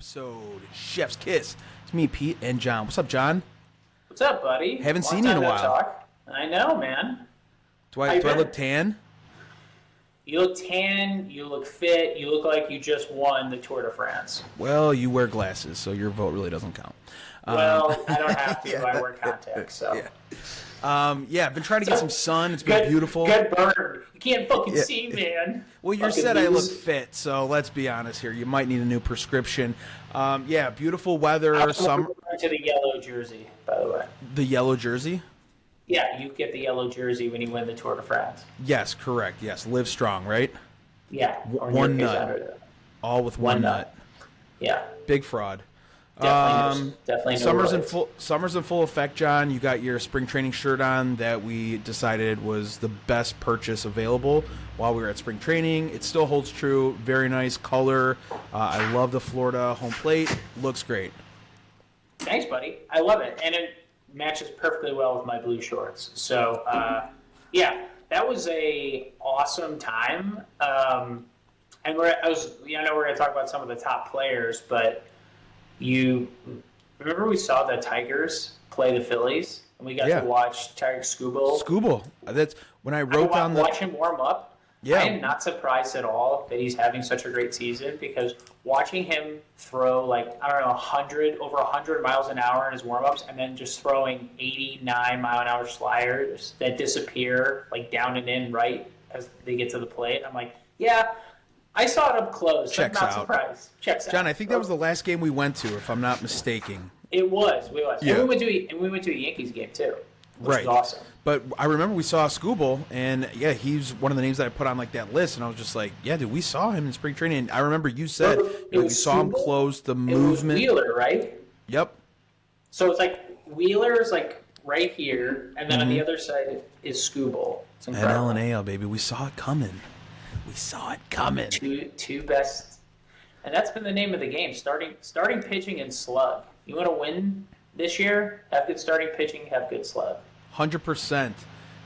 episode. Chef's Kiss. It's me, Pete, and John. What's up, John? What's up, buddy? Haven't seen you in a while. Talk. I know, man. Do I look tan? You look tan, you look fit, you look like you just won the Tour de France. Well, you wear glasses, so your vote really doesn't count. Well, I don't have to. Yeah. I wear contacts, so. Yeah. I've been trying to get some sun. It's been beautiful. Good burn. You can't fucking see, man. Well, you said I look fit, so let's be honest here. You might need a new prescription. Beautiful weather. Summer. To the yellow jersey, by the way. The yellow jersey? Yeah, you get the yellow jersey when you win the Tour de France. Yes, correct. Yes, live strong, right? Yeah. One nut. All with one nut. Yeah. Big fraud. Definitely. Summer's in full effect, John. You got your spring training shirt on that we decided was the best purchase available while we were at spring training. It still holds true. Very nice color. I love the Florida home plate. Looks great. Thanks, buddy. I love it, and it matches perfectly well with my blue shorts. So, that was a awesome time. And I know we're going to talk about some of the top players, but you remember we saw the Tigers play the Phillies, and we got to watch Tarik Skubal. That's when I wrote down watch him warm up. Yeah. I am not surprised at all that he's having such a great season, because watching him throw over 100 miles an hour in his warm-ups, and then just throwing 89-mile-an-hour sliders that disappear down and in right as they get to the plate. I'm like, yeah, I saw it up close. Checks I'm not out. surprised. Checks out. John, I think that was the last game we went to, if I'm not mistaken. It was. Yeah. And we went to a Yankees game too, which was awesome. But I remember we saw Skubal, and he's one of the names that I put on that list, and I was just like, yeah, dude, we saw him in spring training. And I remember you said we saw him close the movement. It was Wheeler, right? Yep. So it's Wheeler's right here, and then on the other side is Skubal. And LNAL, baby, we saw it coming. Two best, and that's been the name of the game. Starting pitching and slug. You want to win this year? Have good starting pitching. Have good slug. 100%.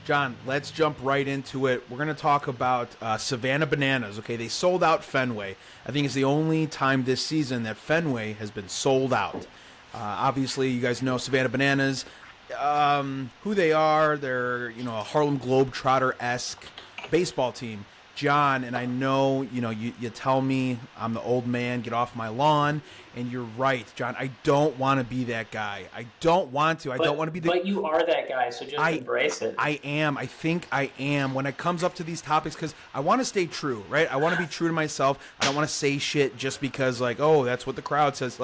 John, let's jump right into it. We're going to talk about Savanna Bananas. Okay, they sold out Fenway. I think it's the only time this season that Fenway has been sold out. Obviously, you guys know Savanna Bananas, who they are. They're a Harlem Globetrotter-esque baseball team. John, and I know, you tell me I'm the old man, get off my lawn, and you're right, John. I don't want to be that guy. I don't want to. But you are that guy, so just embrace it. I am. I think I am when it comes up to these topics, because I want to stay true, right? I want to be true to myself. I don't want to say shit just because, that's what the crowd says.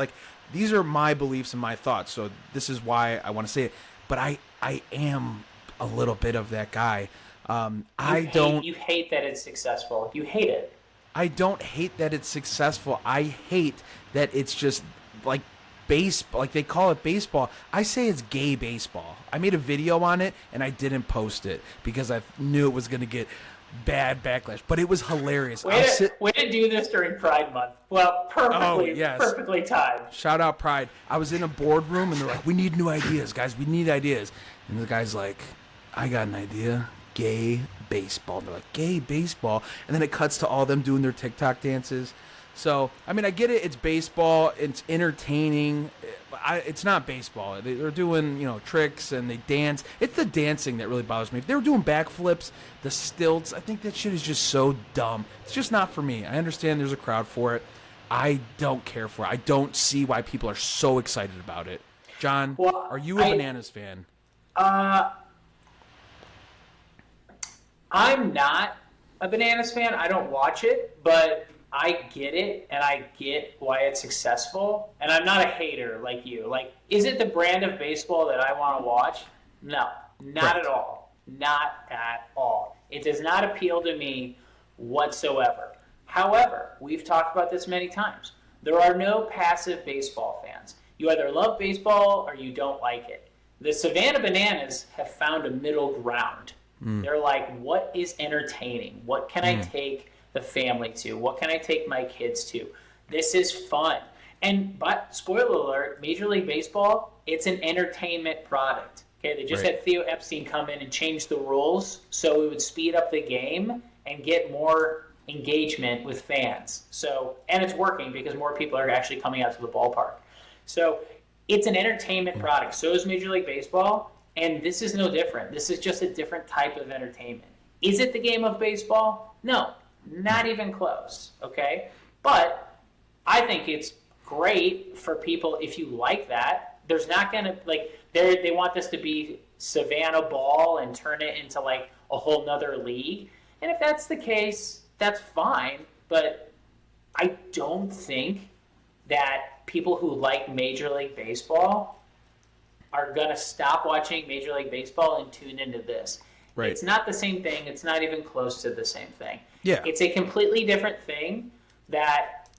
These are my beliefs and my thoughts, so this is why I want to say it. But I am a little bit of that guy. You hate that it's successful. You hate it. I don't hate that it's successful. I hate that it's just baseball. They call it baseball. I say it's gay baseball. I made a video on it and I didn't post it because I knew it was going to get bad backlash. But it was hilarious. Way to do this during Pride Month. Well, perfectly timed. Shout out Pride. I was in a boardroom and they're like, "We need new ideas, guys. We need ideas." And the guy's like, "I got an idea. Gay baseball." And they're like, "Gay baseball?" And then it cuts to all them doing their TikTok dances. So, I get it. It's baseball. It's entertaining. It's not baseball. They're doing, tricks and they dance. It's the dancing that really bothers me. If they were doing backflips, the stilts, I think that shit is just so dumb. It's just not for me. I understand there's a crowd for it. I don't care for it. I don't see why people are so excited about it. John, are you a Bananas fan? I'm not a Bananas fan. I don't watch it, but I get it, and I get why it's successful. And I'm not a hater like you. Is it the brand of baseball that I want to watch? No, not at all. Not at all. It does not appeal to me whatsoever. However, we've talked about this many times. There are no passive baseball fans. You either love baseball or you don't like it. The Savanna Bananas have found a middle ground. They're like, what is entertaining? What can I take the family to? What can I take my kids to? This is fun. But spoiler alert, Major League Baseball, it's an entertainment product. Okay, they just had Theo Epstein come in and change the rules so we would speed up the game and get more engagement with fans. So, and it's working because more people are actually coming out to the ballpark. So it's an entertainment product. So is Major League Baseball, and this is no different. This is just a different type of entertainment. Is it the game of baseball? No, not even close, okay? But I think it's great for people if you like that. There's not going to, like, they want this to be Savannah ball and turn it into, like, a whole nother league. And if that's the case, that's fine. But I don't think that people who like Major League Baseball are going to stop watching Major League Baseball and tune into this. Right. It's not the same thing. It's not even close to the same thing. Yeah. It's a completely different thing that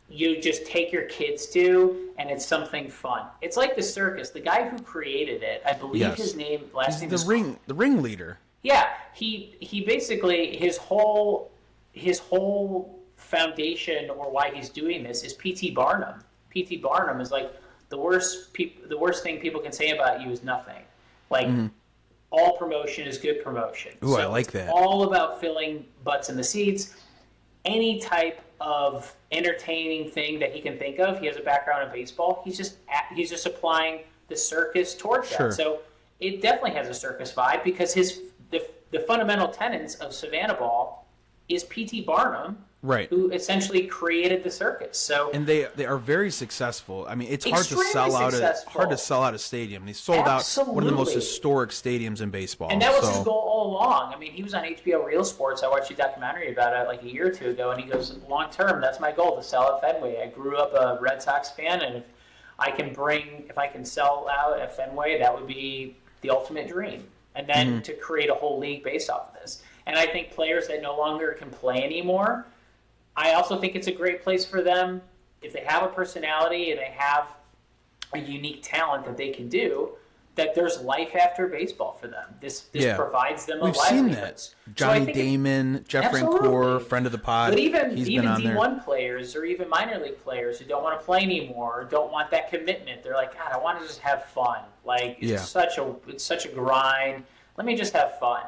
you just take your kids to, and it's something fun. It's like the circus. The guy who created it, I believe his last name is the ringleader. Yeah, he basically his whole foundation, or why he's doing this, is P.T. Barnum. P.T. Barnum is like the worst thing people can say about you is nothing. Like all promotion is good promotion. Ooh, so I like that. It's all about filling butts in the seats. Any type of entertaining thing that he can think of. He has a background in baseball. He's just applying the circus towards that. So it definitely has a circus vibe because the fundamental tenets of Savannah Ball is P.T. Barnum, right, who essentially created the circus. So and they are very successful. I mean, it's hard to sell out a stadium. They sold out one of the most historic stadiums in baseball. And that was his goal all along. I mean, he was on HBO Real Sports. I watched a documentary about it like a year or two ago, and he goes, long term, that's my goal, to sell out Fenway. I grew up a Red Sox fan, and if I can sell out at Fenway, that would be the ultimate dream. And then to create a whole league based off of this. And I think players that no longer can play anymore, I also think it's a great place for them, if they have a personality and they have a unique talent that they can do, that there's life after baseball for them. This provides them a livelihood. We've seen that. Johnny Damon, Jeff Francoeur, friend of the pod. But even D1 there. Players or even minor league players who don't want to play anymore or don't want that commitment. They're like, God, I want to just have fun. Like it's such a grind. Let me just have fun.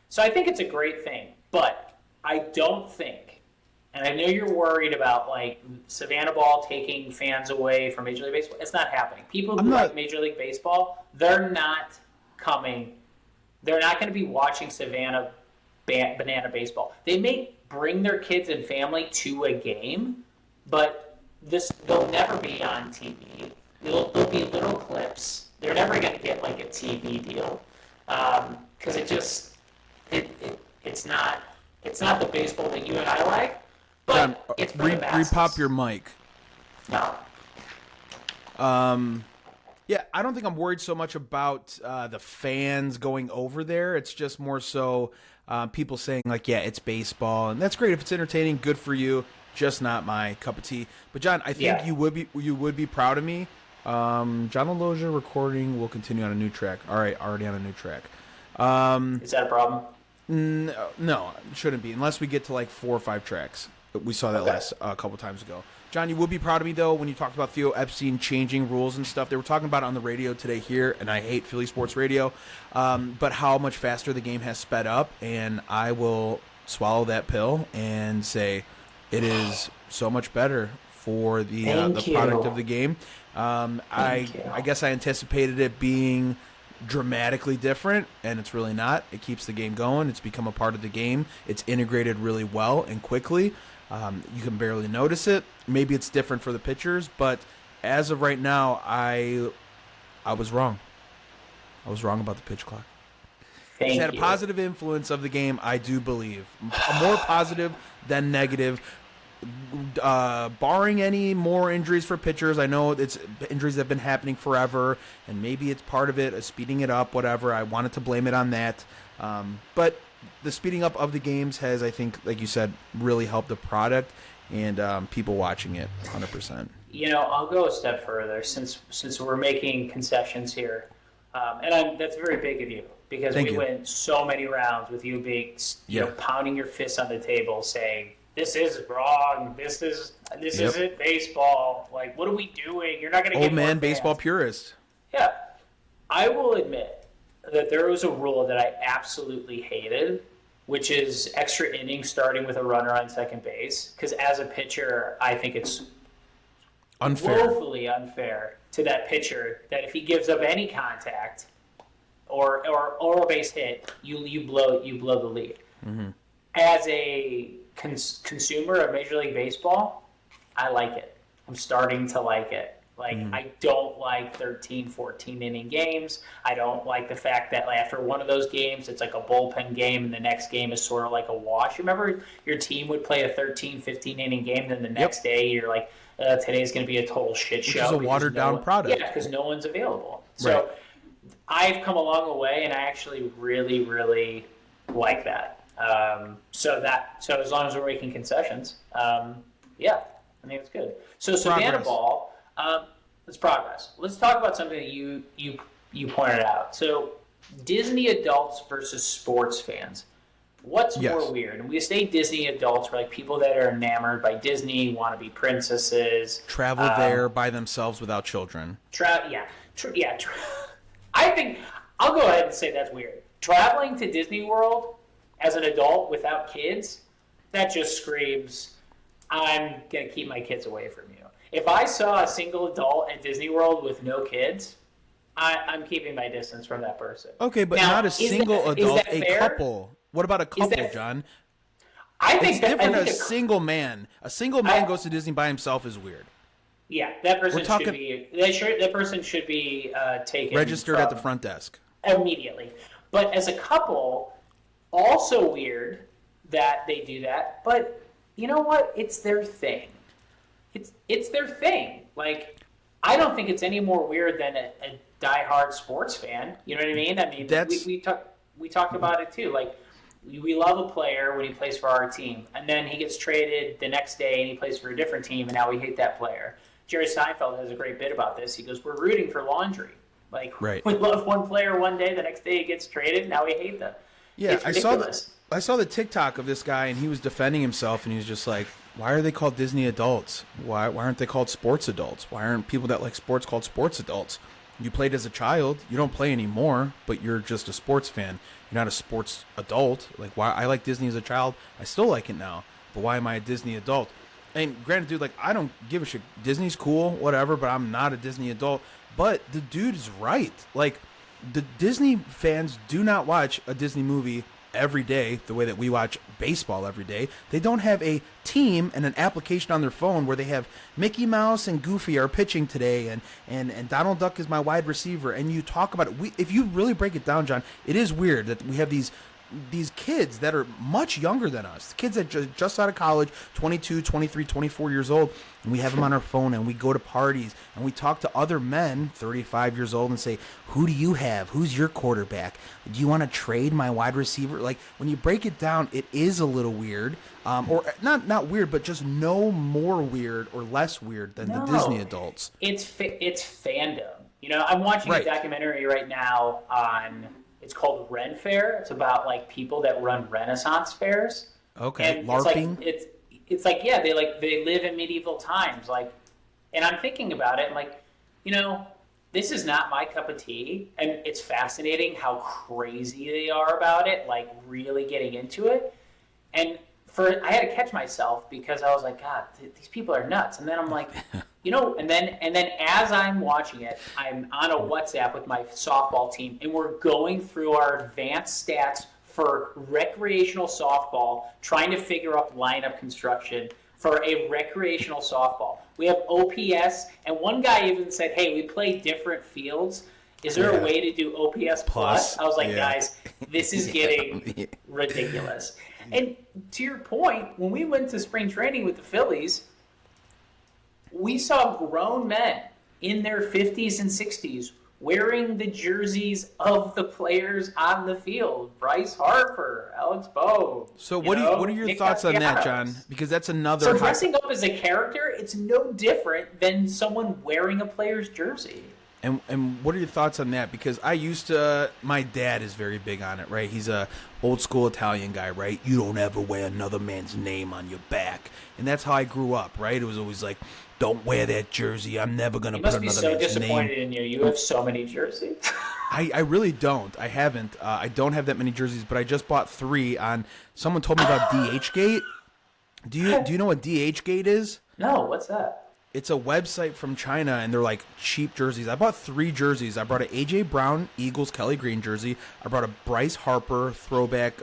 So I think it's a great thing. But I don't think, and I know you're worried about like Savannah Ball taking fans away from Major League Baseball. It's not happening. People who like Major League Baseball, they're not coming. They're not going to be watching Savannah Banana Baseball. They may bring their kids and family to a game, but they'll never be on TV. There'll be little clips. They're never going to get like a TV deal because it's not the baseball that you and I like. John, repop your mic. No. Yeah, I don't think I'm worried so much about the fans going over there. It's just more so people saying like, yeah, it's baseball, and that's great if it's entertaining. Good for you. Just not my cup of tea. But John, I think you would be proud of me. John Aloja recording will continue on a new track. All right, already on a new track. Is that a problem? No, it shouldn't be unless we get to like 4 or 5 tracks. We saw that last couple times ago. John, you would be proud of me, though, when you talked about Theo Epstein changing rules and stuff. They were talking about it on the radio today here, and I hate Philly sports radio, but how much faster the game has sped up, and I will swallow that pill and say it is so much better for the product of the game. I guess I anticipated it being dramatically different, and it's really not. It keeps the game going. It's become a part of the game. It's integrated really well and quickly. You can barely notice it. Maybe it's different for the pitchers, but as of right now, I was wrong. I was wrong about the pitch clock. It's had a positive influence of the game, I do believe. More positive than negative. Barring any more injuries for pitchers, I know it's injuries that have been happening forever, and maybe it's part of it, speeding it up, whatever. I wanted to blame it on that. But the speeding up of the games has, I think, like you said, really helped the product and people watching it 100%. You know, I'll go a step further since we're making concessions here. And that's very big of you because we went so many rounds with you being, you know, pounding your fists on the table saying, this is wrong. This isn't baseball. Like, what are we doing? You're not going to get old man more baseball fans. purist. Yeah. I will admit that there was a rule that I absolutely hated which is extra innings starting with a runner on second base. Because as a pitcher, I think it's woefully unfair to that pitcher that if he gives up any contact or a base hit, you blow the lead. Mm-hmm. As a consumer of Major League Baseball, I like it. I'm starting to like it. Like, I don't like 13, 14 inning games. I don't like the fact that after one of those games, it's like a bullpen game, and the next game is sort of like a wash. Remember, your team would play a 13, 15 inning game, then the next day you're like, today's going to be a total shit show. Which is a watered-down product. Yeah, because no one's available. So I've come a long way, and I actually really, really like that. So as long as we're making concessions, I think it's good. So Savanna Ball. Let's progress. Let's talk about something that you pointed out. So Disney adults versus sports fans. What's more weird? And we say Disney adults, like people that are enamored by Disney, want to be princesses, travel there by themselves without children. I think I'll go ahead and say that's weird. Traveling to Disney World as an adult without kids, that just screams, I'm gonna keep my kids away from you. If I saw a single adult at Disney World with no kids, I'm keeping my distance from that person. Okay, but now, not a single adult, a couple. What about a couple, John? I think it's different. A single man. A single man goes to Disney by himself is weird. Yeah, that person should be. That person should be taken. Registered at the front desk immediately. But as a couple, also weird that they do that. But you know what? It's their thing. It's their thing. Like, I don't think it's any more weird than a diehard sports fan. You know what I mean? I mean, we talked about it too. Like, we love a player when he plays for our team, and then he gets traded the next day and he plays for a different team, and now we hate that player. Jerry Seinfeld has a great bit about this. He goes, "We're rooting for laundry. Like, we love one player one day, the next day he gets traded, now we hate them." Yeah, I saw the TikTok of this guy, and he was defending himself, and he was just like, why are they called Disney adults? Why aren't they called sports adults? Why aren't people that like sports called sports adults? You played as a child. You don't play anymore, but you're just a sports fan. You're not a sports adult. Like, why? I like Disney as a child. I still like it now. But why am I a Disney adult? And granted, dude, like, I don't give a shit. Disney's cool, whatever, but I'm not a Disney adult. But the dude is right. Like, the Disney fans do not watch a Disney movie every day the way that we watch baseball every day. They don't have a team and an application on their phone where they have Mickey Mouse and Goofy are pitching today and Donald Duck is my wide receiver, and you talk about it. If you really break it down, John, it is weird that we have these kids that are much younger than us, kids that just out of college, 22, 23, 24 years old, and we have them on our phone, and we go to parties, and we talk to other men, 35 years old, and say, who do you have? Who's your quarterback? Do you want to trade my wide receiver? Like, when you break it down, it is a little weird, or not weird, but just no more weird or less weird than the Disney adults. It's fandom. You know, I'm watching a documentary right now on... It's called Ren Fair. It's about like people that run Renaissance fairs. Okay, and LARPing. It's like they live in medieval times. Like, and I'm thinking about it. I'm like, you know, this is not my cup of tea, and it's fascinating how crazy they are about it. Like, really getting into it. And I had to catch myself because I was like, God, these people are nuts. And then I'm like, you know, and then as I'm watching it, I'm on a WhatsApp with my softball team, and we're going through our advanced stats for recreational softball, trying to figure out lineup construction for a recreational softball. We have OPS, and one guy even said, hey, we play different fields. Is there a way to do OPS plus? I was like, guys, this is getting ridiculous. And to your point, when we went to spring training with the Phillies, we saw grown men in their 50s and 60s wearing the jerseys of the players on the field. Bryce Harper, Alex Bowe. So what are your thoughts on that, John? Because that's another... So dressing up as a character, it's no different than someone wearing a player's jersey. And what are your thoughts on that? Because my dad is very big on it, right? He's a old school Italian guy, right? You don't ever wear another man's name on your back. And that's how I grew up, right? It was always like, don't wear that jersey. I'm never going to put another man's name. He must be so disappointed in you. You have so many jerseys. I really don't. I haven't. I don't have that many jerseys, but I just bought 3 on. Someone told me about DH Gate. Do you know what DH Gate is? No, what's that? It's a website from China, and they're like cheap jerseys. I bought 3 jerseys. I brought an AJ Brown Eagles Kelly Green jersey. I brought a Bryce Harper throwback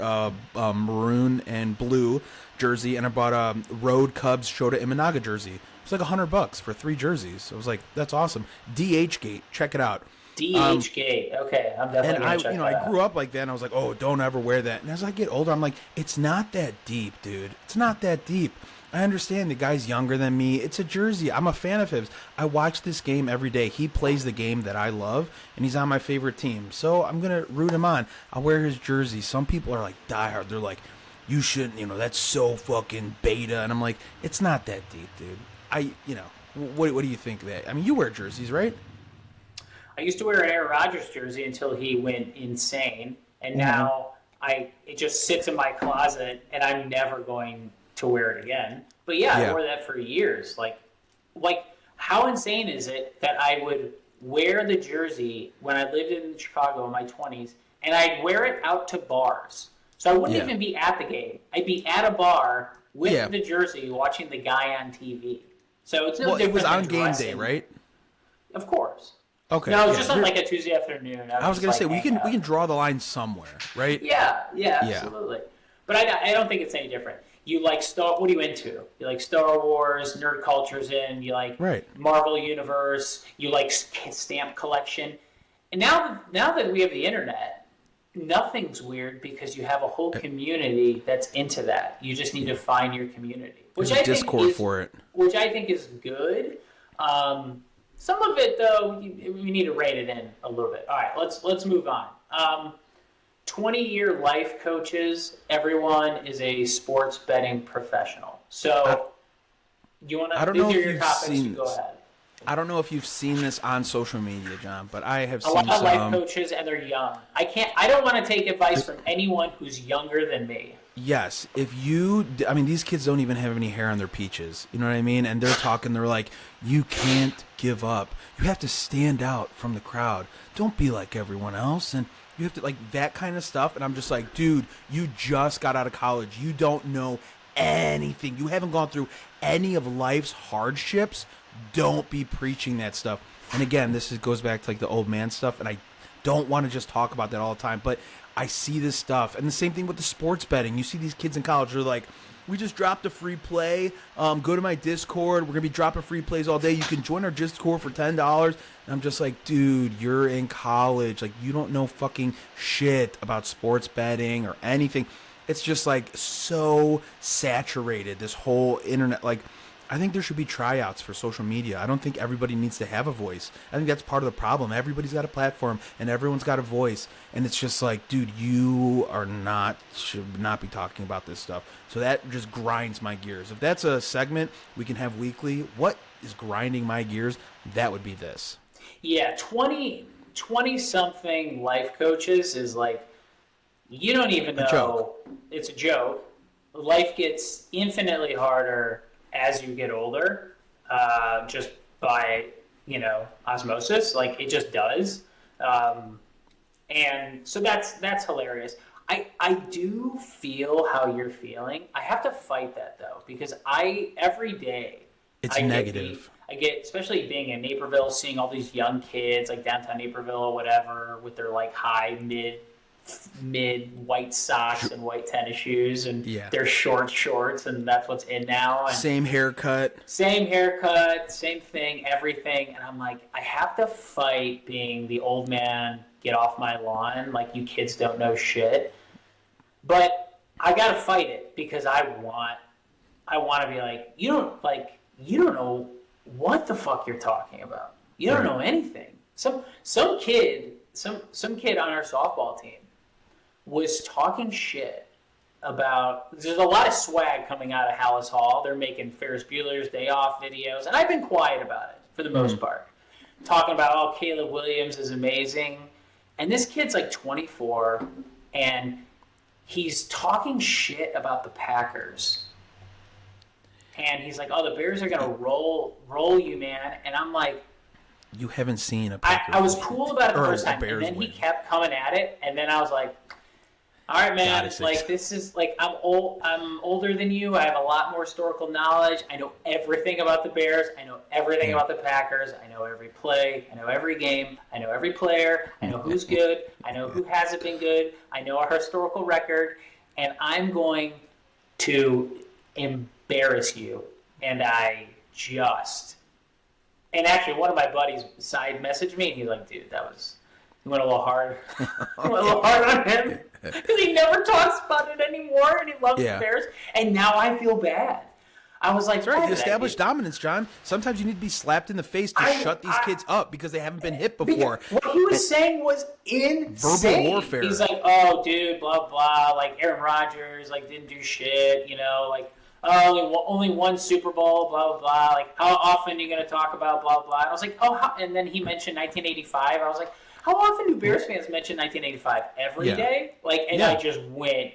maroon and blue jersey, and I bought a Road Cubs Shota Imanaga jersey. It's like $100 for 3 jerseys. I was like, that's awesome. DH Gate, check it out. DH Gate. Okay, I'm definitely gonna check that out. I grew up like that, and I was like, oh, don't ever wear that. And as I get older, I'm like, it's not that deep, dude. It's not that deep. I understand the guy's younger than me. It's a jersey. I'm a fan of his. I watch this game every day. He plays the game that I love, and he's on my favorite team. So I'm going to root him on. I'll wear his jersey. Some people are like diehard. They're like, you shouldn't, that's so fucking beta. And I'm like, it's not that deep, dude. What do you think of that? I mean, you wear jerseys, right? I used to wear an Aaron Rodgers jersey until he went insane, and now it just sits in my closet, and I'm never going to wear it again. But yeah, I wore that for years. Like how insane is it that I would wear the jersey when I lived in Chicago in my 20s, and I'd wear it out to bars. So I wouldn't even be at the game. I'd be at a bar with the jersey watching the guy on TV. So it's no different. It was on game day, right? Of course. Okay. No, it was just on like a Tuesday afternoon. I was going to say, we can draw the line somewhere, right? Yeah, absolutely. But I don't think it's any different. You like what are you into? You like Star Wars, nerd culture's in. You like Marvel Universe. You like stamp collection. And now that we have the internet, nothing's weird because you have a whole community that's into that. You just need to find your community, which I think which I think is good. Some of it though, we need to rein it in a little bit. All right, let's move on. 20-year life coaches, everyone is a sports betting professional. So, you want to do your topics? Go ahead. I don't know if you've seen this on social media, John, but I have seen a lot of life coaches, and they're young. I don't want to take advice from anyone who's younger than me. Yes, these kids don't even have any hair on their peaches. You know what I mean? And they're like, you can't give up. You have to stand out from the crowd. Don't be like everyone else. And you have to, like, that kind of stuff. And I'm just like, dude, you just got out of college. You don't know anything. You haven't gone through any of life's hardships. Don't be preaching that stuff. And again, goes back to like the old man stuff. And I don't want to just talk about that all the time. But I see this stuff. And the same thing with the sports betting. You see these kids in college, they're like, we just dropped a free play. Go to my Discord. We're going to be dropping free plays all day. You can join our Discord for $10. And I'm just like, dude, you're in college. Like, you don't know fucking shit about sports betting or anything. It's just like so saturated, this whole internet. Like, I think there should be tryouts for social media. I don't think everybody needs to have a voice. I think that's part of the problem. Everybody's got a platform and everyone's got a voice. And it's just like, dude, you should not be talking about this stuff. So that just grinds my gears. If that's a segment we can have weekly, what is grinding my gears? That would be this. Yeah, 20-something life coaches is like, you don't even know. It's a joke. Life gets infinitely harder as you get older, just by, osmosis. Like, it just does. And so that's hilarious. I do feel how you're feeling. I have to fight that, though, because every day... It's negative. I get, especially being in Naperville, seeing all these young kids, like downtown Naperville or whatever, with their, like, high, mid white socks and white tennis shoes and their shorts, and that's what's in now. And same haircut, same thing, everything. And I'm like, I have to fight being the old man, get off my lawn, like, you kids don't know shit. But I gotta fight it because I want to be like, you don't know what the fuck you're talking about. You don't know anything. Some kid on our softball team was talking shit about... There's a lot of swag coming out of Hallis Hall. They're making Ferris Bueller's Day Off videos, and I've been quiet about it for the most part. Talking about, Caleb Williams is amazing. And this kid's like 24, and he's talking shit about the Packers. And he's like, the Bears are going to roll you, man. And I'm like, You haven't seen a I Packers was win. cool about it the Or first a time, Bears and then win. he kept coming at it, and then I was like, all right, man, God, like this is like I'm older than you. I have a lot more historical knowledge. I know everything about the Bears. I know everything about the Packers. I know every play. I know every game. I know every player. I know who's good. I know who hasn't been good. I know our historical record, and I'm going to embarrass you. And I just, and actually, one of my buddies side messaged me, and he's like, dude, he went a little hard. Went a little hard on him. Because he never talks about it anymore, and he loves the Bears. And now I feel bad. I was like, that's right. You establish dominance, John. Sometimes you need to be slapped in the face to shut these kids up because they haven't been hit before. What he was saying was insane. Verbal warfare. He's like, oh, dude, blah, blah. Like, Aaron Rodgers, like, didn't do shit, you know, like, oh, only one Super Bowl, blah, blah, blah. Like, how often are you going to talk about blah, blah? And I was like, oh, and then he mentioned 1985. I was like, how often do Bears fans mention 1985? Every day? Like, and I just went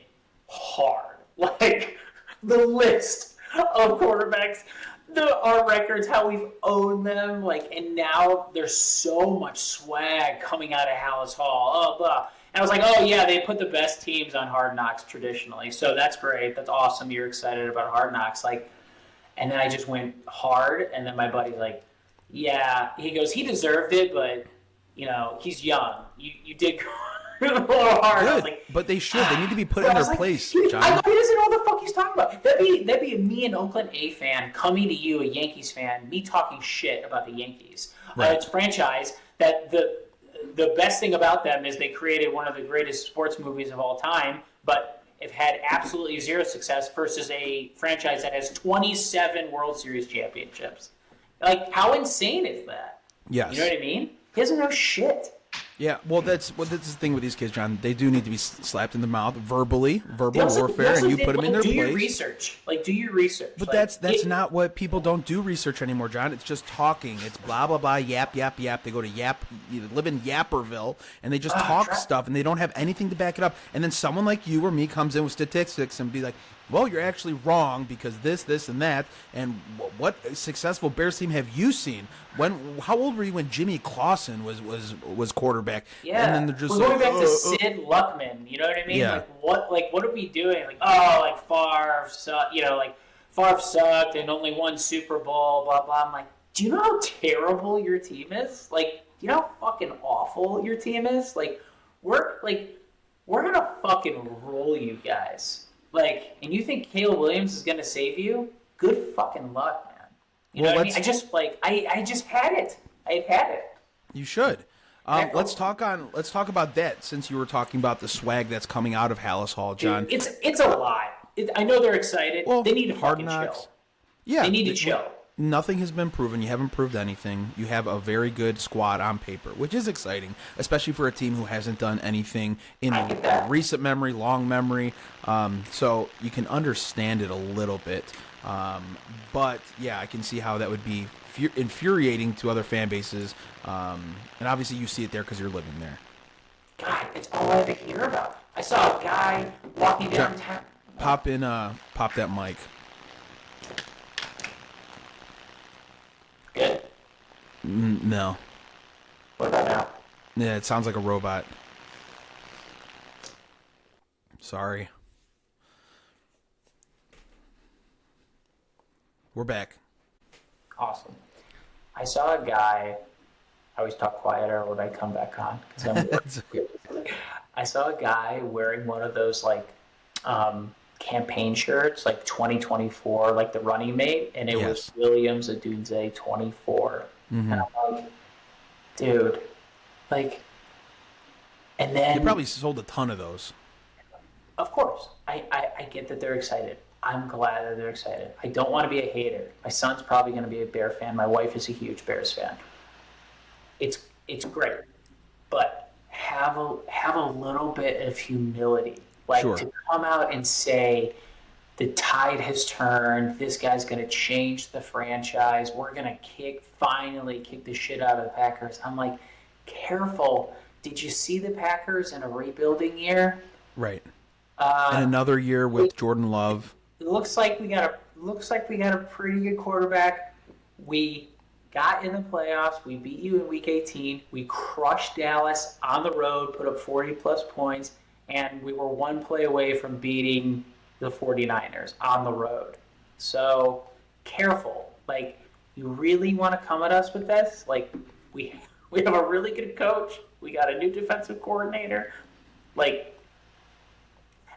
hard. Like, the list of quarterbacks, our records, how we've owned them, like, and now there's so much swag coming out of Hallis Hall, oh, blah. And I was like, oh, yeah, they put the best teams on Hard Knocks traditionally, so that's great. That's awesome. You're excited about Hard Knocks. Like, and then I just went hard, and then my buddy's like, yeah. He goes, he deserved it, but, you know, he's young. You did go a little hard. I was like, but they should. They need to be put in their place, John. I know he doesn't know what the fuck he's talking about. That'd be me, an Oakland A fan, coming to you, a Yankees fan, me talking shit about the Yankees. Right. It's a franchise that the best thing about them is they created one of the greatest sports movies of all time, but have had absolutely zero success versus a franchise that has 27 World Series championships. Like, how insane is that? Yes. You know what I mean? He doesn't know shit. Yeah, well, that's the thing with these kids, John. They do need to be slapped in the mouth verbal warfare, and you put them in their place. Do your research. Like, do your research. But like, that's not what people don't do research anymore, John. It's just talking. It's blah, blah, blah, yap, yap, yap. They go to live in Yapperville, and they just talk stuff, and they don't have anything to back it up. And then someone like you or me comes in with statistics and be like, well, you're actually wrong because this, and that. And what successful Bears team have you seen? How old were you when Jimmy Clausen was quarterback? Yeah, and then they're just we're going back to Sid Luckman. You know what I mean? Yeah. Like what are we doing? Like, oh, like Favre sucked. You know, like Favre sucked and only won Super Bowl. Blah blah. I'm like, do you know how terrible your team is? Like, do you know how fucking awful your team is? Like, we're gonna fucking roll you guys. Like, and you think Caleb Williams is gonna save you? Good fucking luck, man. You know what I mean? I just had it. I had it. You should. Let's talk about that since you were talking about the swag that's coming out of Hallis Hall, John. Dude, it's a lot. I know they're excited. Well, they need to Hard fucking Knocks. chill. Yeah, they need to chill. Nothing has been proven. You haven't proved anything. You have a very good squad on paper, which is exciting, especially for a team who hasn't done anything in recent memory, long memory. So you can understand it a little bit. But, yeah, I can see how that would be infuriating to other fan bases. And obviously you see it there because you're living there. God, it's all I ever hear about. I saw a guy walking downtown. Pop that mic. Good. No. What about now? Yeah, it sounds like a robot. Sorry. We're back. Awesome. I saw a guy. I always talk quieter when I come back on. I saw a guy wearing one of those campaign shirts, like 2024, like the running mate, and it was Williams Adunze 24. Mm-hmm. And I'm like, dude, like, and then they probably sold a ton of those. Of course, I get that they're excited. I'm glad that they're excited. I don't want to be a hater. My son's probably going to be a Bear fan. My wife is a huge Bears fan. It's great, but have a little bit of humility. Like, to come out and say the tide has turned, this guy's going to change the franchise, we're going to finally kick the shit out of the Packers. I'm like, careful. Did you see the Packers in a rebuilding year? Right. And another year with Jordan Love. It looks like we got a pretty good quarterback. We got in the playoffs. We beat you in Week 18. We crushed Dallas on the road, put up 40-plus points, and we were one play away from beating the 49ers on the road. So, careful. Like, you really want to come at us with this? Like, we have a really good coach. We got a new defensive coordinator. Like,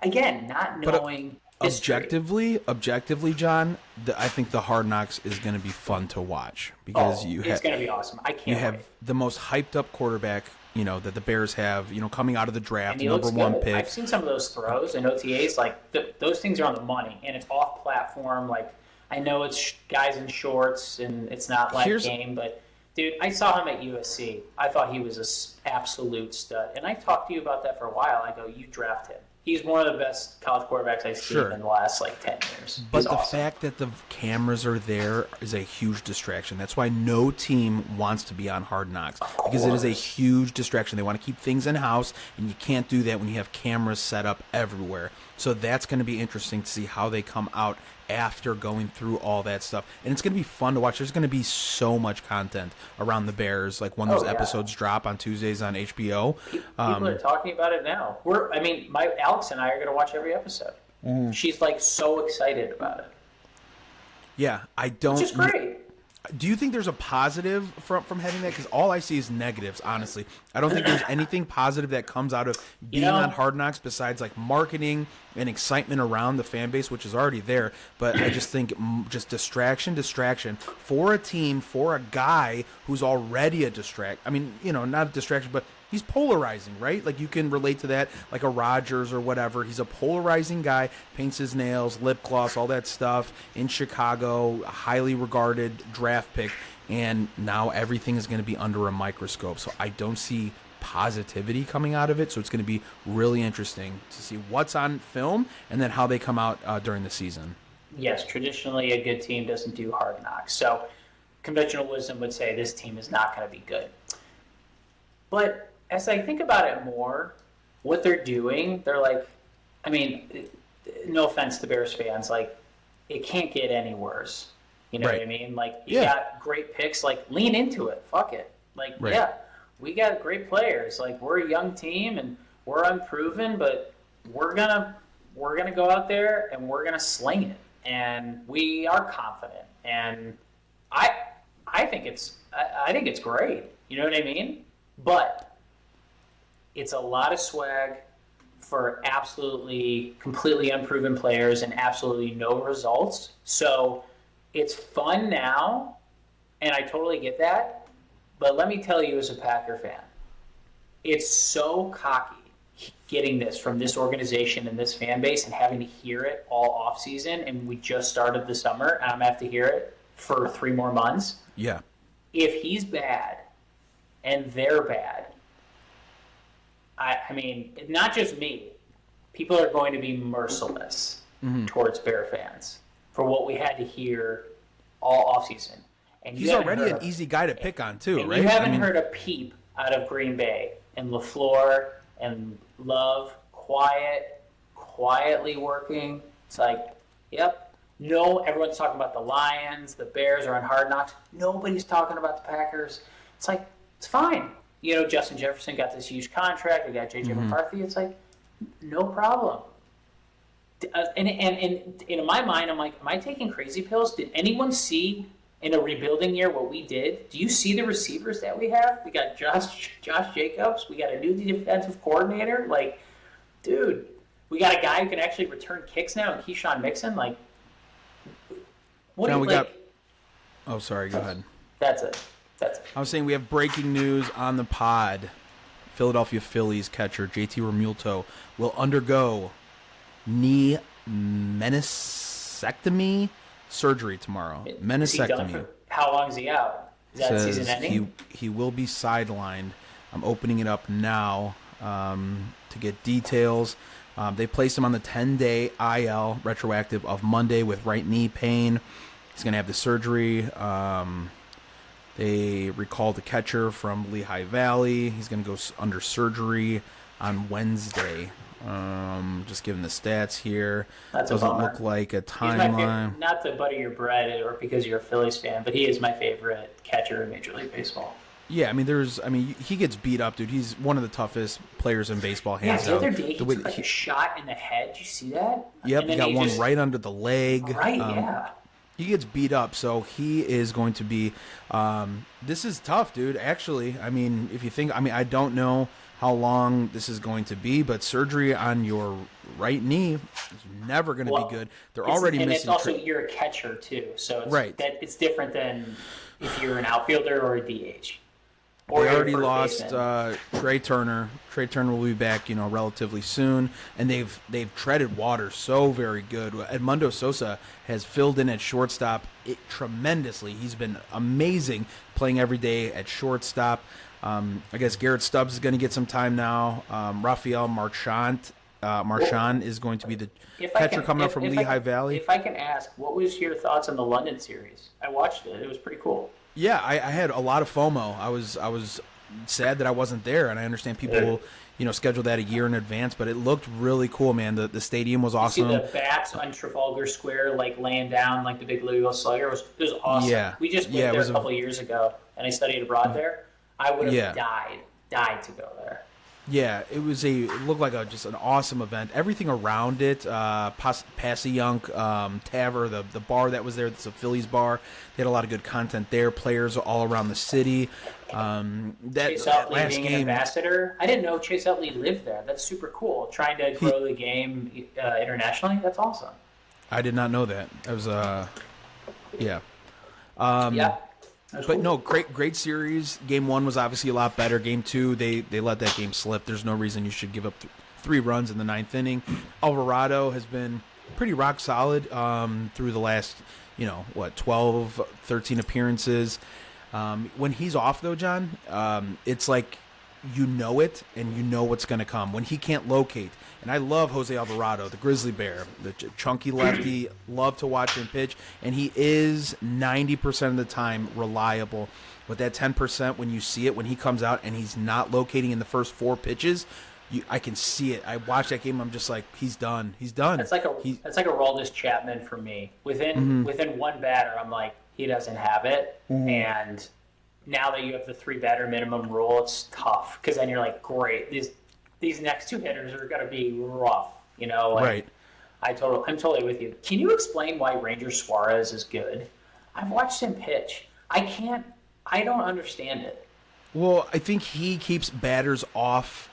again, not knowing history. Objectively, John, I think the Hard Knocks is going to be fun to watch because it's going to be awesome. I can't. You have the most hyped up quarterback, that the Bears have, coming out of the draft, number one pick. I've seen some of those throws and OTAs. Like those things are on the money, and it's off platform. Like I know it's guys in shorts, and it's not live game, but. Dude, I saw him at USC. I thought he was an absolute stud. And I talked to you about that for a while. I go, you draft him. He's one of the best college quarterbacks I've seen in the last, 10 years. But the fact that the cameras are there is a huge distraction. That's why no team wants to be on Hard Knocks. Because it is a huge distraction. They want to keep things in-house, and you can't do that when you have cameras set up everywhere. So that's going to be interesting to see how they come out after going through all that stuff. And it's going to be fun to watch. There's going to be so much content around the Bears, like when those episodes drop on Tuesdays on HBO. People are talking about it now. My Alex and I are going to watch every episode. She's so excited about it. Yeah, I don't. Which is great. Do you think there's a positive from having that? Because all I see is negatives, honestly. I don't think there's anything positive that comes out of being on Hard Knocks besides marketing and excitement around the fan base, which is already there. But I just think just distraction for a team, for a guy who's already a I mean, not a distraction, but he's polarizing, right? Like you can relate to that, like a Rodgers or whatever. He's a polarizing guy, paints his nails, lip gloss, all that stuff in Chicago, a highly regarded draft pick, and now everything is going to be under a microscope. So I don't see positivity coming out of it. So it's going to be really interesting to see what's on film and then how they come out during the season. Yes, traditionally a good team doesn't do Hard Knocks. So conventional wisdom would say this team is not going to be good. But as I think about it more, what they're doing, they're no offense to Bears fans, it can't get any worse. You know what I mean? You got great picks, lean into it. Fuck it. We got great players. We're a young team and we're unproven, but we're gonna go out there and we're gonna sling it. And we are confident. And I think it's great. You know what I mean? But it's a lot of swag for absolutely, completely unproven players and absolutely no results. So it's fun now, and I totally get that. But let me tell you as a Packer fan, it's so cocky getting this from this organization and this fan base and having to hear it all offseason, and we just started the summer, and I'm going to have to hear it for 3 more months. Yeah. If he's bad and they're bad, I mean, not just me. People are going to be merciless towards Bear fans for what we had to hear all offseason. And he's already an easy guy to pick on, too, right? You haven't heard a peep out of Green Bay and LaFleur and Love quietly working. It's yep. No, everyone's talking about the Lions, the Bears are on Hard Knocks. Nobody's talking about the Packers. It's it's fine. Justin Jefferson got this huge contract. We got J.J. McCarthy. It's no problem. And in my mind, I'm am I taking crazy pills? Did anyone see in a rebuilding year what we did? Do you see the receivers that we have? We got Josh Jacobs. We got a new defensive coordinator. Dude, we got a guy who can actually return kicks now, and Keyshawn Mixon. What do you got? Oh, sorry. Go ahead. That's it. I was saying we have breaking news on the pod. Philadelphia Phillies catcher JT Realmuto will undergo knee meniscectomy surgery tomorrow. Meniscectomy. How long is he out? Is that season ending? He will be sidelined. I'm opening it up now to get details. They placed him on the 10-day IL retroactive of Monday with right knee pain. He's going to have the surgery. They recalled the catcher from Lehigh Valley. He's going to go under surgery on Wednesday. Just giving the stats here. That's a Doesn't bummer. look like a He's my timeline. favorite, not to butter your bread or because you're a Phillies fan, but he is my favorite catcher in Major League Baseball. Yeah, he gets beat up, dude. He's one of the toughest players in baseball, Yeah, hands the down. other day he took like a shot in the head. Did you see that? Yep, And he then got one just, right under the leg. Right, yeah. He gets beat up, so he is going to be. This is tough, dude. Actually, I mean, if you think, I don't know how long this is going to be, but surgery on your right knee is never going to be good. They're already and missing. it's also you're a catcher too, so it's, Right. it's different than if you're an outfielder or a DH. They already lost Trey Turner. Trey Turner will be back, relatively soon, and they've treaded water so very good. Edmundo Sosa has filled in at shortstop tremendously. He's been amazing playing every day at shortstop. I guess Garrett Stubbs is going to get some time now. Rafael Marchand is going to be the catcher coming up from Lehigh Valley. If I can ask, what was your thoughts on the London series? I watched it. It was pretty cool. Yeah, I had a lot of FOMO. I was sad that I wasn't there, and I understand people will, schedule that a year in advance, but it looked really cool, man. The stadium was awesome. You see the bats on Trafalgar Square, like laying down like the big Louisville Slugger. It was awesome. Yeah. We just went there a couple of years ago, and I studied abroad there. I would have died to go there. Yeah, it looked like just an awesome event. Everything around it, Passayunk Tavern, the bar that was there, it's a Phillies bar. They had a lot of good content there. Players all around the city. Chase Utley being an ambassador. I didn't know Chase Utley lived there. That's super cool. Trying to grow the game internationally. That's awesome. I did not know that. It was yeah. Yeah. But cool. no, great series. Game 1 was obviously a lot better. Game 2, they let that game slip. There's no reason you should give up 3 runs in the 9th inning. Alvarado has been pretty rock solid through the last, 12, 13 appearances. When he's off, though, John, it's like you know it and you know what's going to come. When he can't locate. And I love Jose Alvarado, the grizzly bear, the chunky lefty. Love to watch him pitch. And he is 90% of the time reliable. But that 10%, when you see it, when he comes out and he's not locating in the first 4 pitches, I can see it. I watch that game. I'm just like, he's done. He's done. That's like a Aroldis Chapman for me. Within one batter, I'm like, he doesn't have it. Mm-hmm. And now that you have the 3 batter minimum rule, it's tough because then you're like, great. These next 2 hitters are going to be rough, Right. I'm totally with you. Can you explain why Ranger Suarez is good? I've watched him pitch. I don't understand it. Well, I think he keeps batters off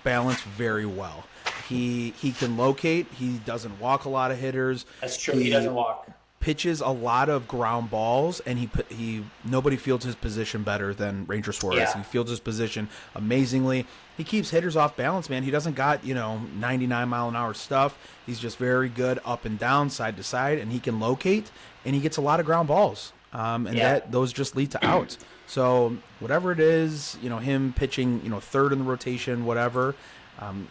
balance very well. He can locate. He doesn't walk a lot of hitters. That's true. He doesn't walk. Pitches a lot of ground balls, and he nobody fields his position better than Ranger Suarez. Yeah. He fields his position amazingly. He keeps hitters off balance, man. He doesn't got 99-mile-an-hour stuff. He's just very good up and down, side to side, and he can locate, and he gets a lot of ground balls, those just lead to outs. So whatever it is, him pitching, third in the rotation, whatever.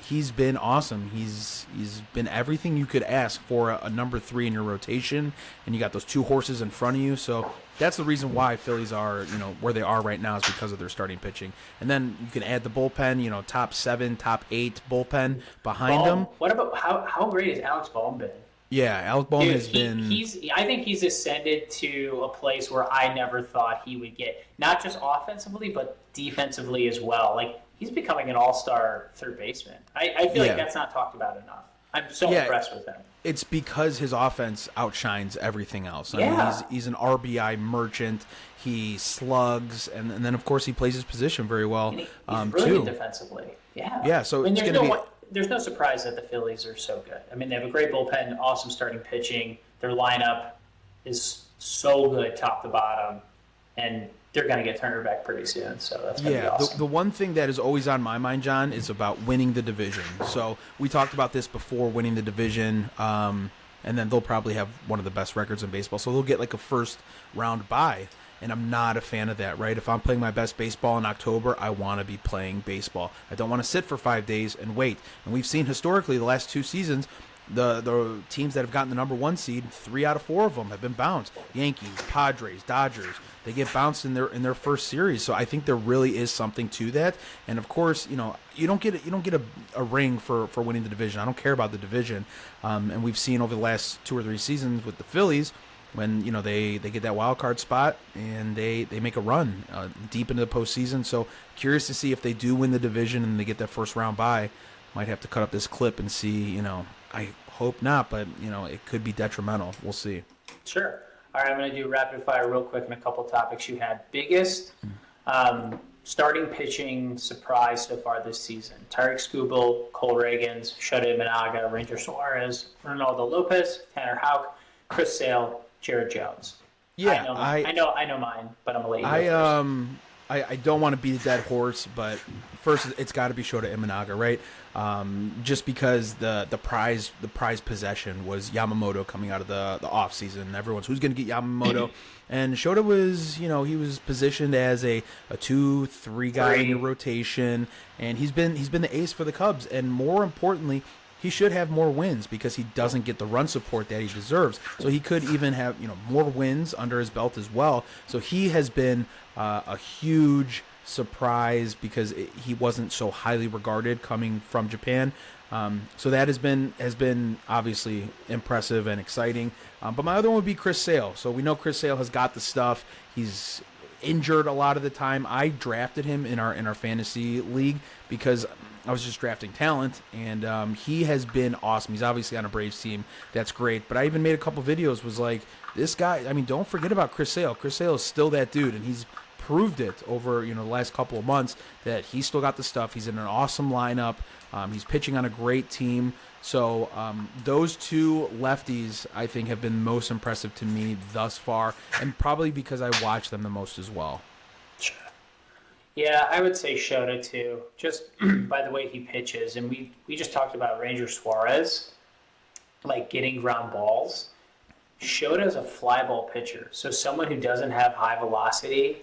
He's been awesome. He's been everything you could ask for a number 3 in your rotation, and you got those 2 horses in front of you. So that's the reason why Phillies are, where they are right now is because of their starting pitching. And then you can add the bullpen, top 7, top 8 bullpen behind them. What about how great has Alex Baum been? Yeah, Alex Baum has been. I think he's ascended to a place where I never thought he would get, not just offensively but defensively as well. Like. He's becoming an all-star third baseman. I feel like that's not talked about enough. I'm so impressed with him. It's because his offense outshines everything else. I mean, he's an RBI merchant. He slugs, and then, of course, he plays his position very well, he's brilliant too. Defensively. Yeah. Yeah, so it's going to be... There's no surprise that the Phillies are so good. I mean, they have a great bullpen, awesome starting pitching. Their lineup is so good top to bottom, and they're going to get Turner back pretty soon, so that's going to be awesome. The one thing that is always on my mind, John, is about winning the division. So we talked about this before, winning the division, and then they'll probably have one of the best records in baseball. So they'll get like a first-round bye, and I'm not a fan of that, right? If I'm playing my best baseball in October, I want to be playing baseball. I don't want to sit for 5 days and wait. And we've seen historically the last 2 seasons, the teams that have gotten the number 1 seed, 3 out of 4 of them have been bounced. Yankees, Padres, Dodgers. They get bounced in their first series. So I think there really is something to that. And of course, you don't get a ring for winning the division. I don't care about the division. And we've seen over the last 2 or 3 seasons with the Phillies when they get that wild card spot and they make a run deep into the postseason. So curious to see if they do win the division and they get that first round bye. Might have to cut up this clip and see. I hope not, but it could be detrimental. We'll see. Sure. All right, I'm going to do rapid fire real quick on a couple topics you had. Biggest starting pitching surprise so far this season: Tarik, Skubal, Cole Ragans, Shota, Imanaga, Ranger Suarez, Reynaldo, Lopez, Tanner, Houck, Chris Sale, Jared Jones. Yeah, I know mine, but I'm gonna let you go first. I don't want to beat a dead horse, but first it's got to be Shota Imanaga, right? Just because the prize possession was Yamamoto coming out of the off season. Everyone's who's going to get Yamamoto, and Shota was he was positioned as a 2-3 guy in your rotation, and he's been the ace for the Cubs, and more importantly, he should have more wins because he doesn't get the run support that he deserves. So he could even have more wins under his belt as well. So he has been a huge surprise because he wasn't so highly regarded coming from Japan. So that has been obviously impressive and exciting. But my other one would be Chris Sale. So we know Chris Sale has got the stuff. He's injured a lot of the time. I drafted him in our fantasy league because I was just drafting talent, and he has been awesome. He's obviously on a Braves team. That's great. But I even made a couple videos, was like, this guy, don't forget about Chris Sale. Chris Sale is still that dude, and he's proved it over the last couple of months that he's still got the stuff. He's in an awesome lineup. He's pitching on a great team. So those 2 lefties, I think, have been most impressive to me thus far, and probably because I watch them the most as well. Yeah, I would say Shota too, just by the way he pitches. And we just talked about Ranger Suarez, like getting ground balls. Shota's a fly ball pitcher. So someone who doesn't have high velocity,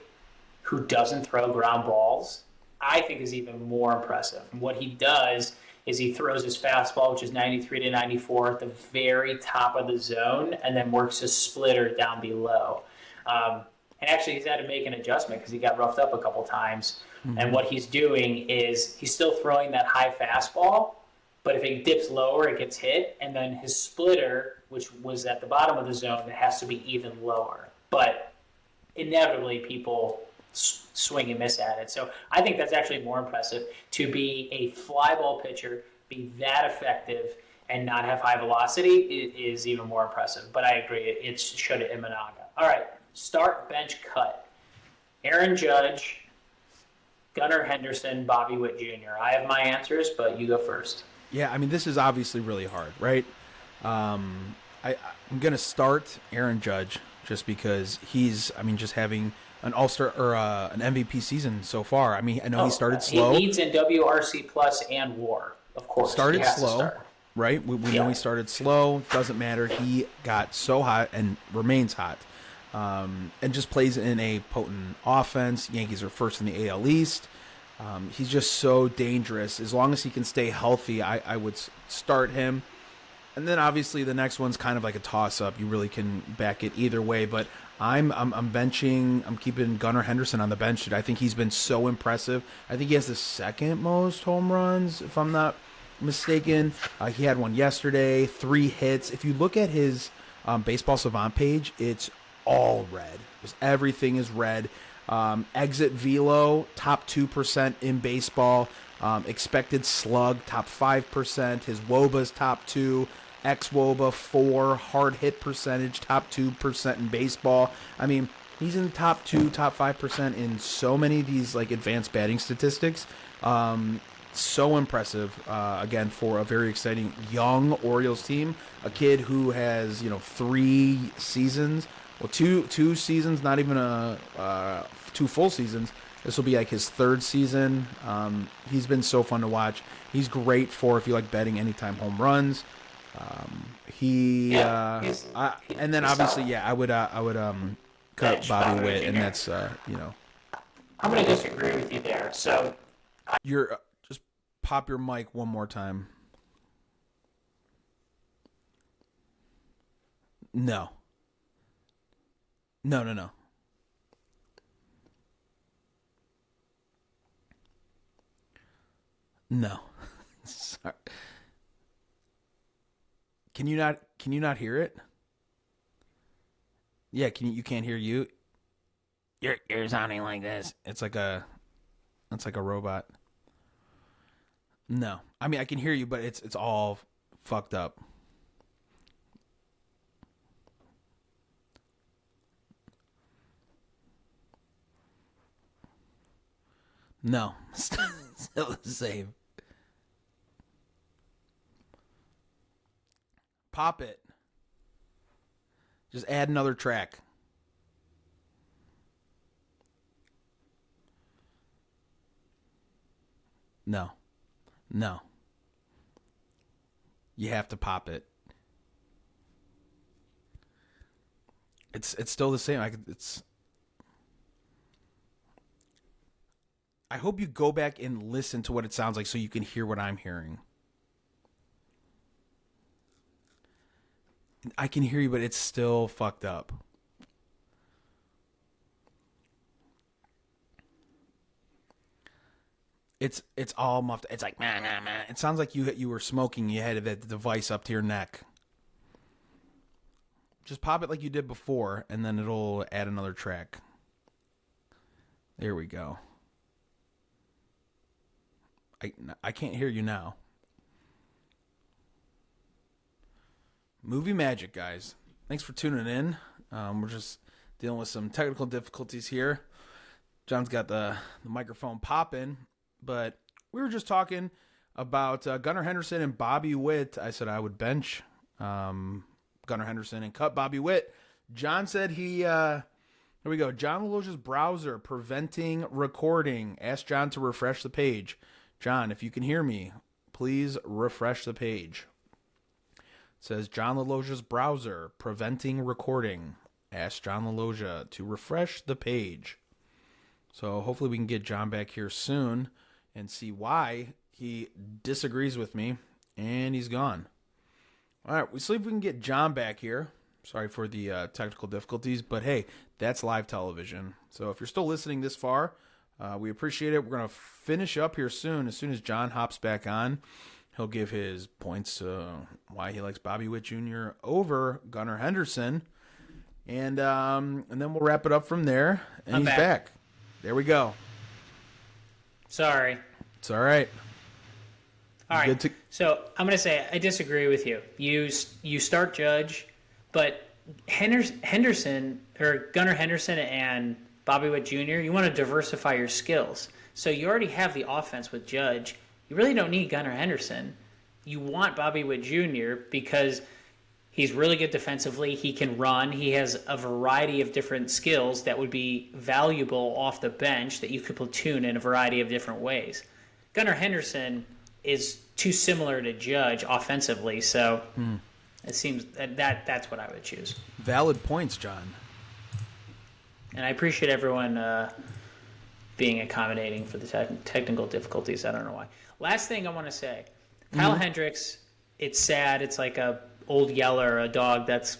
who doesn't throw ground balls, I think is even more impressive. And what he does is he throws his fastball, which is 93 to 94 at the very top of the zone, and then works his splitter down below. And actually, he's had to make an adjustment because he got roughed up a couple times. Mm-hmm. And what he's doing is he's still throwing that high fastball, but if it dips lower, it gets hit. And then his splitter, which was at the bottom of the zone, it has to be even lower. But inevitably, people swing and miss at it. So I think that's actually more impressive. To be a fly ball pitcher, be that effective, and not have high velocity is even more impressive. But I agree, it's Shota Imanaga. All right. Start, bench, cut. Aaron Judge, Gunnar, Henderson, Bobby Witt Jr. I have my answers, but you go first. Yeah, this is obviously really hard, right? I'm going to start Aaron Judge just because he's, just having an all-star or an MVP season so far. I know he started slow. He leads in WRC Plus and WAR, of course. Started slow, right? We know he started slow. Doesn't matter. He got so hot and remains hot. And just plays in a potent offense. Yankees are first in the AL East. He's just so dangerous. As long as he can stay healthy, I would start him. And then obviously the next one's kind of like a toss-up. You really can back it either way. But I'm keeping Gunnar Henderson on the bench. I think he's been so impressive. I think he has the second most home runs, if I'm not mistaken. He had one yesterday, 3 hits. If you look at his Baseball Savant page, it's all red. Everything is red. Exit velo, top 2% in baseball. Expected slug, top 5%. His WOBA's top 2. Ex-WOBA 4. Hard hit percentage, top 2% in baseball. He's in the top 2, top 5% in so many of these advanced batting statistics. So impressive, again, for a very exciting young Orioles team. A kid who has 3 seasons. Well, two seasons, not even 2 full seasons. This will be his 3rd season. He's been so fun to watch. He's great for if you like betting anytime home runs. And then obviously, I would cut Bobby Witt, and that's I'm going to disagree with you there. So you're just pop your mic one more time. No. No, no, no. No. Sorry. Can you not hear it? Yeah, you can't hear you? You're sounding like this. It's like a robot. No. I mean, I can hear you, but it's all fucked up. No. Still the same. Pop it. Just add another track. No. No. You have to pop it. It's still the same. I hope you go back and listen to what it sounds like so you can hear what I'm hearing. I can hear you, but it's still fucked up. It's all muffled. It's like man, man, man. It sounds like you were smoking. You had the device up to your neck. Just pop it like you did before, and then it'll add another track. There we go. I can't hear you now. Movie magic, guys. Thanks for tuning in. We're just dealing with some technical difficulties here. John's got the microphone popping, but we were just talking about Gunnar Henderson and Bobby Witt. I said I would bench Gunnar Henderson and cut Bobby Witt. John said here we go. John LaLoge's browser preventing recording. Ask John to refresh the page. John, if you can hear me, please refresh the page. It says John LaLoge's browser preventing recording. Ask John LaLoge to refresh the page. So hopefully we can get John back here soon and see why he disagrees with me, and he's gone. All right, we'll see if we can get John back here. Sorry for the technical difficulties, but hey, that's live television. So if you're still listening this far, we appreciate it. We're going to finish up here soon. As soon as John hops back on, he'll give his points to why he likes Bobby Witt Jr. over Gunnar Henderson. And then we'll wrap it up from there. And he's back. There we go. Sorry. It's all right. All right. So I'm going to say I disagree with you. You start Judge, but Henderson or Gunnar Henderson and Bobby Witt Jr., you want to diversify your skills. So you already have the offense with Judge. You really don't need Gunnar Henderson. You want Bobby Witt Jr. because he's really good defensively. He can run. He has a variety of different skills that would be valuable off the bench that you could platoon in a variety of different ways. Gunnar Henderson is too similar to Judge offensively, so it seems that's what I would choose. Valid points, John. And I appreciate everyone being accommodating for the technical difficulties. I don't know why. Last thing I want to say, Kyle Hendricks, it's sad. It's like a old yeller, a dog that's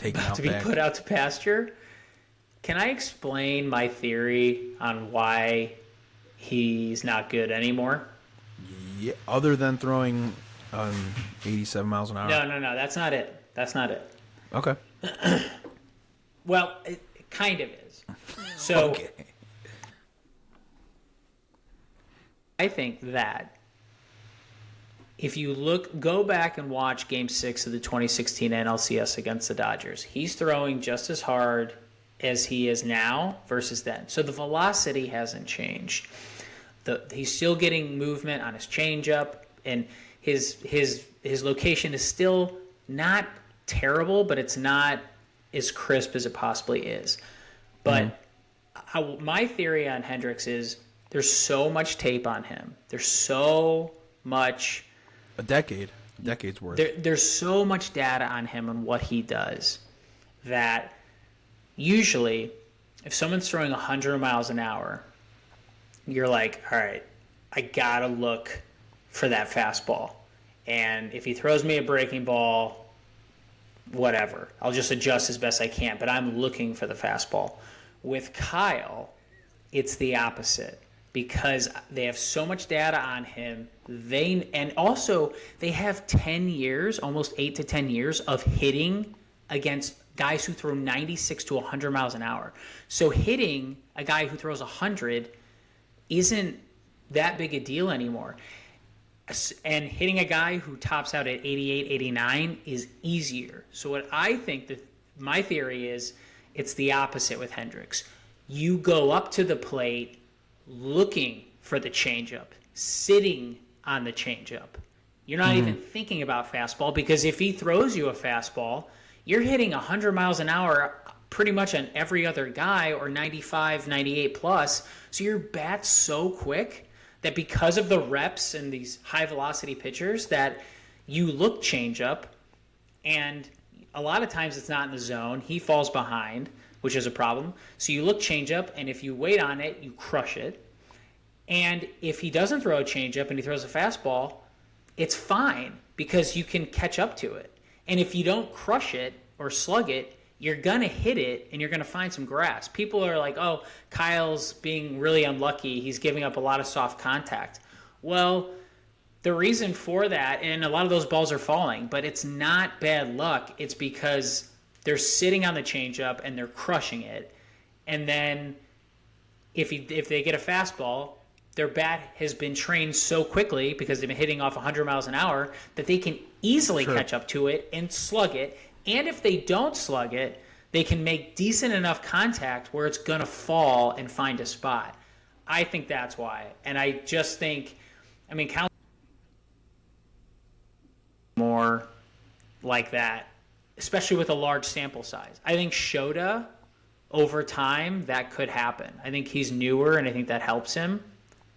about to be put out to pasture. Can I explain my theory on why he's not good anymore? Yeah, other than throwing 87 miles an hour. No. That's not it. Okay. Well, it kind of is. So okay. I think that if you go back and watch Game 6 of the 2016 NLCS against the Dodgers, he's throwing just as hard as he is now versus then. So the velocity hasn't changed. He's still getting movement on his changeup, and his location is still not terrible, but it's not as crisp as it possibly is. But my theory on Hendricks is there's so much tape on him. There's so much... A decade's worth. There's so much data on him and what he does that usually if someone's throwing 100 miles an hour, you're like, all right, I got to look for that fastball. And if he throws me a breaking ball, whatever. I'll just adjust as best I can, but I'm looking for the fastball. With Kyle, it's the opposite because they have so much data on him. And also they have 10 years, almost 8 to 10 years of hitting against guys who throw 96 to 100 miles an hour. So hitting a guy who throws 100 isn't that big a deal anymore. And hitting a guy who tops out at 88, 89 is easier. So what I think that my theory is, it's the opposite with Hendricks. You go up to the plate looking for the changeup, sitting on the changeup. You're not even thinking about fastball because if he throws you a fastball, you're hitting 100 miles an hour pretty much on every other guy or 95, 98 plus. So your bat's so quick that because of the reps and these high velocity pitchers that you look changeup, and a lot of times it's not in the zone. He falls behind, which is a problem. So you look changeup, and if you wait on it, you crush it. And if he doesn't throw a changeup and he throws a fastball, it's fine because you can catch up to it. And if you don't crush it or slug it, you're going to hit it and you're going to find some grass. People are like, oh, Kyle's being really unlucky. He's giving up a lot of soft contact. Well, the reason for that, and a lot of those balls are falling, but it's not bad luck. It's because they're sitting on the changeup and they're crushing it. And then if they get a fastball, their bat has been trained so quickly because they've been hitting off 100 miles an hour that they can easily catch up to it and slug it. And if they don't slug it, they can make decent enough contact where it's going to fall and find a spot. I think that's why. And I just think, I mean, count more like that, especially with a large sample size. I think Shota, over time, that could happen. I think he's newer, and I think that helps him.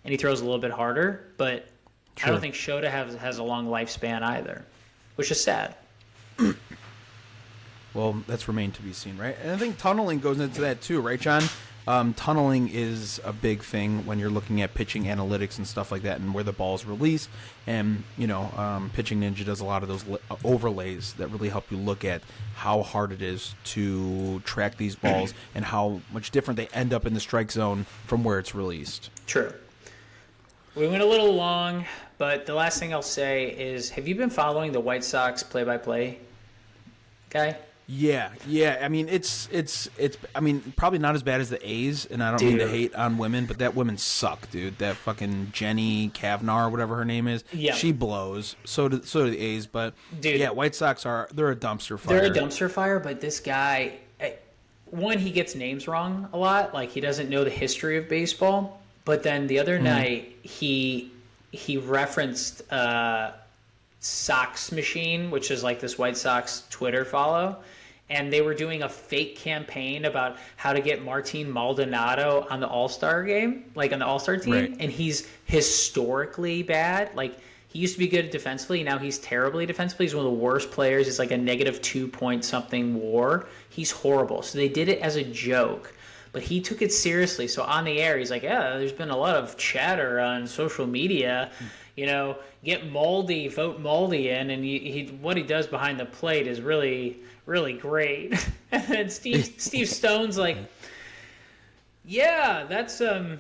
And he throws a little bit harder, but I don't think Shota has a long lifespan either, which is sad. Well, that's remained to be seen, right? And I think tunneling goes into that too, right, John? Tunneling is a big thing when you're looking at pitching analytics and stuff like that and where the ball is released. And, Pitching Ninja does a lot of those overlays that really help you look at how hard it is to track these balls and how much different they end up in the strike zone from where it's released. True. We went a little long, but the last thing I'll say is, have you been following the White Sox play-by-play guy? Yeah. I mean, it's. I mean, probably not as bad as the A's, and I don't mean to hate on women, but that women suck, dude. That fucking Jenny Kavnar, or whatever her name is, she blows. So do the A's, but White Sox they're a dumpster fire. They're a dumpster fire, but this guy, one, he gets names wrong a lot. Like, he doesn't know the history of baseball. But then the other night, he referenced Sox Machine, which is like this White Sox Twitter follow. And they were doing a fake campaign about how to get Martin Maldonado on the All-Star game, like on the All-Star team. Right. And he's historically bad. Like, he used to be good defensively. Now he's terribly defensively. He's one of the worst players. He's like a -2 point something WAR. He's horrible. So they did it as a joke. But he took it seriously. So on the air, he's like, yeah, there's been a lot of chatter on social media. Get Moldy, vote Moldy in. And what he does behind the plate is really, really great. And then Steve Stone's like, yeah, that's a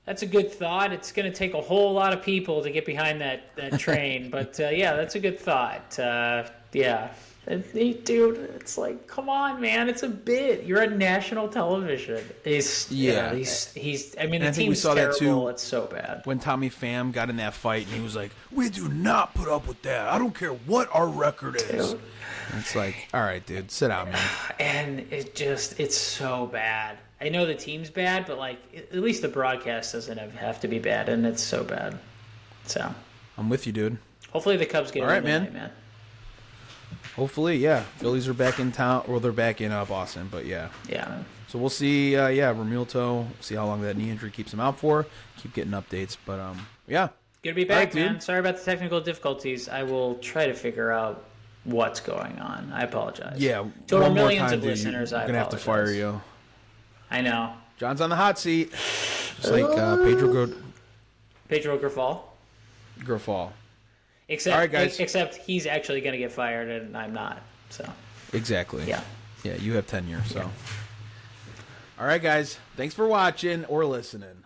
good thought. It's going to take a whole lot of people to get behind that train. But, that's a good thought. Dude, it's like, come on, man, it's a bit. You're on national television. I mean, the team's terrible. That too, it's so bad. When Tommy Pham got in that fight, and he was like, we do not put up with that. I don't care what our record is. Dude. It's like, all right, dude, sit down, man. And it's so bad. I know the team's bad, but, like, at least the broadcast doesn't have to be bad, and it's so bad. So I'm with you, dude. Hopefully the Cubs get it tonight, man. Hopefully, yeah. Phillies are back in town, or they're back in Boston, but yeah. Yeah. So we'll see, Reynaldo, see how long that knee injury keeps him out for. Keep getting updates, but, yeah. Good to be back, man. Dude. Sorry about the technical difficulties. I will try to figure out what's going on. I apologize. Yeah. To our millions of listeners, I apologize. I'm going to have to fire you. I know. John's on the hot seat. Just like Pedro Grafal. Grafal. Except, all right, guys. Except he's actually going to get fired, and I'm not. So exactly. yeah. Yeah, you have tenure. So, all right, guys. Thanks for watching or listening.